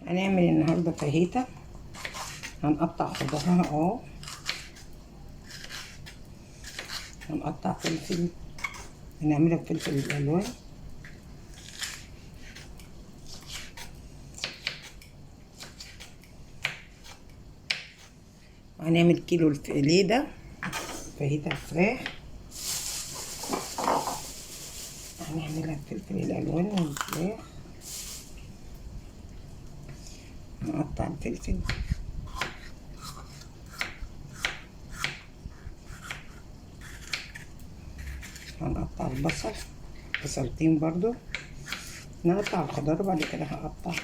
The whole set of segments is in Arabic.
هنعمل النهارده فاهيتا. هنقطع خضارها اهو، هنقطع فلفل، هنعملها بفلفل الالوان. وهنعمل كيلو الفيليه ده فاهيتا فراخ، هنعملها بفلفل الالوان والفراخ. نقطع الفلفل، هنقطع البصل، بصلتين برضو، نقطع الخضار وبعد كده هقطع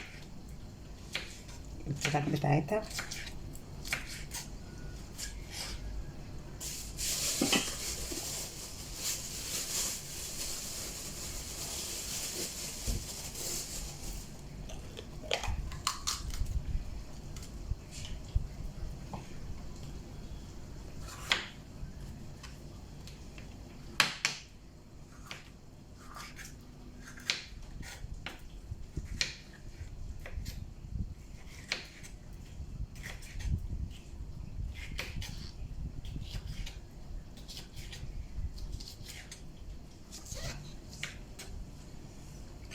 الفراخ بتاعتها.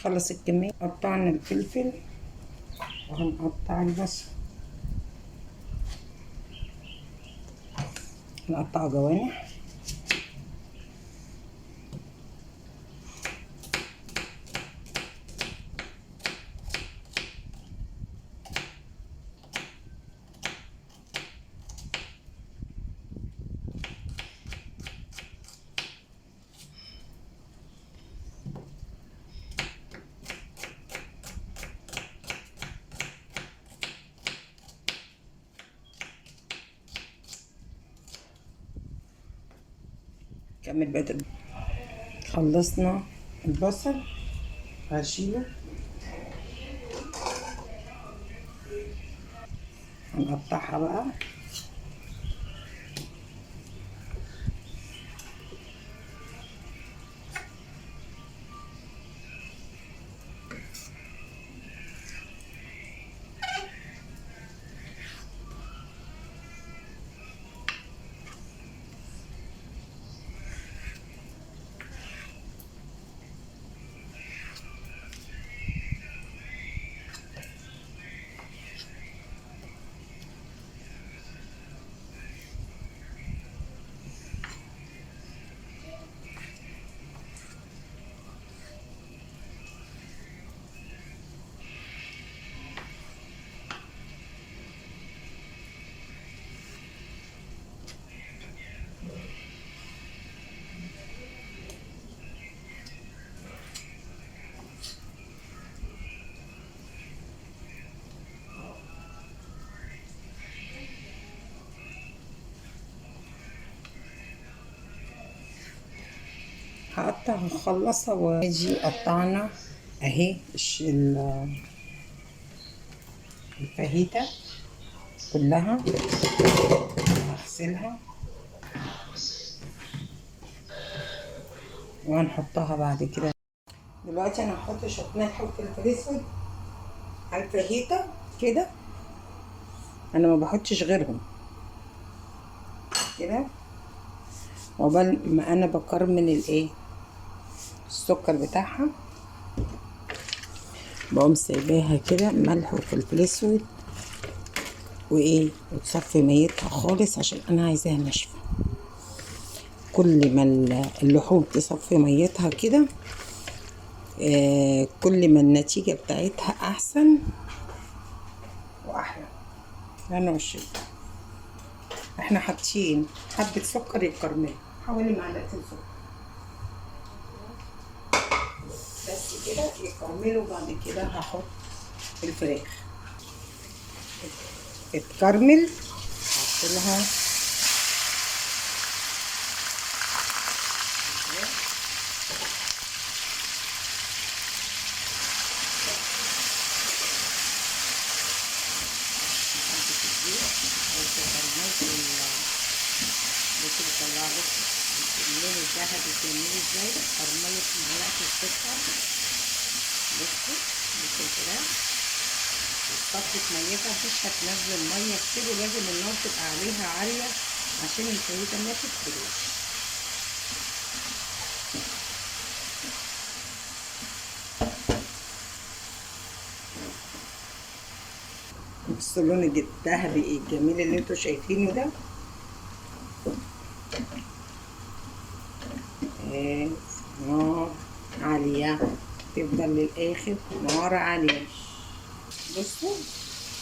خلص الكمية، قطعنا الفلفل وهنقطع البصل، نقطع جوانح. كمل بقى. خلصنا البصل، هشيله، هنقطعها بقى. هقطع هخلصها واجي قطعنا اهي الفاهيتا كلها، هغسلها وهنحطها بعد كده. دلوقتي انا هحط شويه ملح وفلفل اسود على الفاهيتا كده، انا ما بحطش غيرهم كده. عقبال ما انا بكرمل الايه السكر بتاعها، بقوم سايباها كده ملح وفلفل اسود وايه، وتصفي ميتها خالص عشان انا عايزاها ناشفه. كل ما اللحوم تصفي ميتها كده كل ما النتيجه بتاعتها احسن واحلى. انا والشفا احنا حاطين حبه سكر يكرملوا، حوالي معلقتين سكر بس كده يكرملوا. بعد كده هحط الفراخ تتكرمل، احط لها اللون الذهبي بتعمليه ازاي. كرملت معلقه السكر، بصوا الفراخ صفت ميتها مش هتنزل ميه كتير، ولازم النار تبقى عليها عاليه عشان الفاهيتا ما تتحرقش. بصوا اللون الذهبي الجميل اللي انتوا شايفينه ده. نار عالية، تفضل للآخر نار عالية. بصوا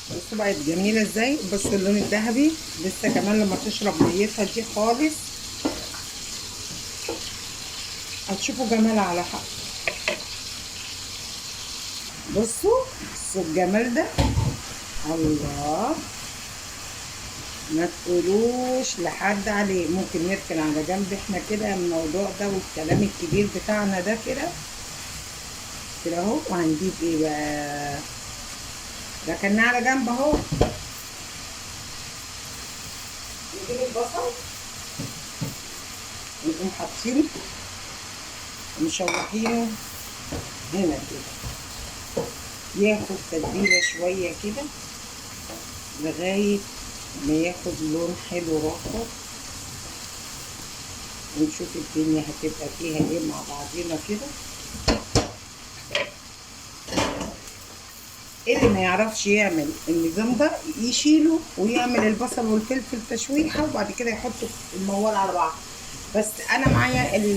بصوا بقت جميلة ازاي. بصوا اللون الذهبي لسه كمان لما تشرب ميتها دي خالص هتشوفوا جمالها على حق. بصوا الجمال ده، الله ما تقولوش لحد عليه. ممكن نركن على جنب احنا كده الموضوع ده والكلام الكبير بتاعنا ده كده اهو. وهنجيب ايه بقى؟ ركناه على جنب اهو. نجيب البصل ونقوم حاطينه ومشوحينه هنا كده، ياخد تتبيله شويه كده لغايه ما ياخد لون حلو راقص، ونشوف الدنيا هتبقى فيها ايه مع بعضينا كده. اللي ما يعرفش يعمل النظام ده يشيله ويعمل البصل والفلفل تشويحه وبعد كده يحطوا الموال على بعض. بس انا معايا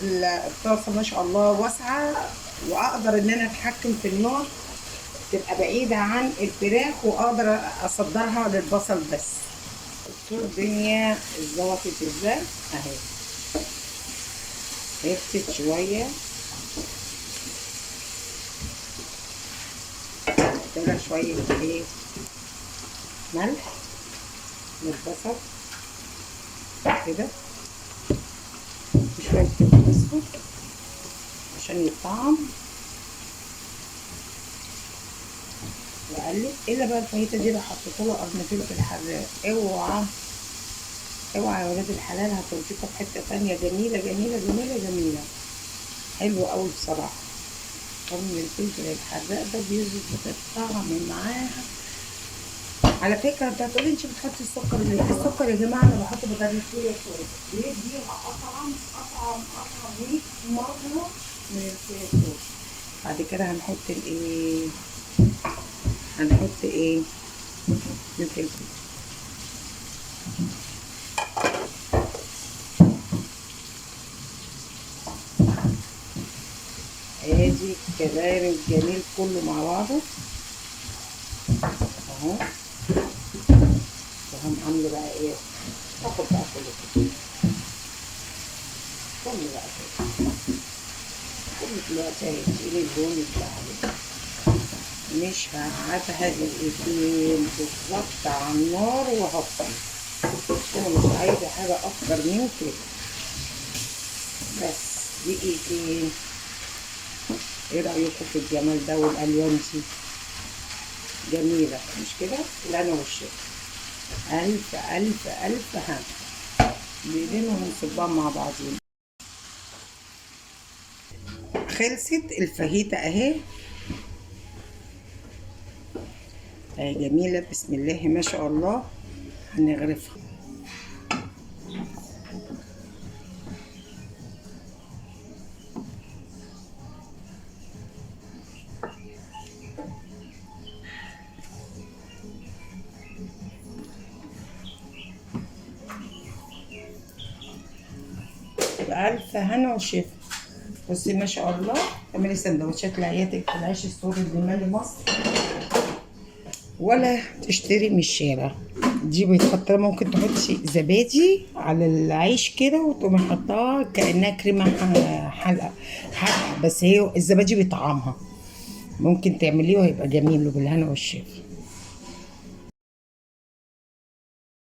الطاسه ما شاء الله واسعه، واقدر ان انا اتحكم في النار تبقى بعيده عن الفراخ، واقدر اصدرها للبصل بس. بصوا الدنيا اتظبطت ازاي اهي. هفتت شويه كده، شويه ايه ملح للبصل كده، وشويه فلفل اسود عشان يطعم، واقلب. الا بقى الفاهيتا دي لو حطيت لها قرن فلفل حراق، اوعى اوعى يا ولاد الحلال، هتوديكوا في حته تانيه جميله جميله جميله جميله، حلوه قوي بصراحه. قرن الفلفل الحراق ده بيظبط الطعم معاها. على فكره انت هتقولي انت بتحطي السكر ليه؟ السكر يا جماعه انا بحط بدل شويه شويه، بيديها اطعم 100 مره من الفلفل. بعد كده هنحط الايه؟ هنحط ايه؟ الفلفل. ادي الكلام الجميل كله مع بعضه اهو. وهم عامله بقى ايه؟ تاخد بقى كله بقى كده. كل دلوقتي هيديلي اللون الذهبي، مش هقعدها دقيقتين بالظبط على النار وهطفي. انا مش عايزه حاجه اكتر من كده، بس دقيقتين. ايه رايكم في الجمال ده والالوان دي؟ جميله مش كده؟ الهنا والشفا. الف الف الف هنا بايدينا ونصبها مع بعضين. خلصت الفاهيتا اهي جميله بسم الله ما شاء الله. هنغرفها. بألف هنا وشفا. بصي ما شاء الله. اعملي سندوتشات لعياتك في العيش السوري اللي مالي مصر، ولا تشتري من الشارع. دي بيتحط لها، ممكن تحطي زبادي على العيش كده وتقومي حطاها كأنها كريمة حلقة حلقة، بس هي الزبادي بيطعمها. ممكن تعمليه وهيبقى جميل وبالهنا والشفا.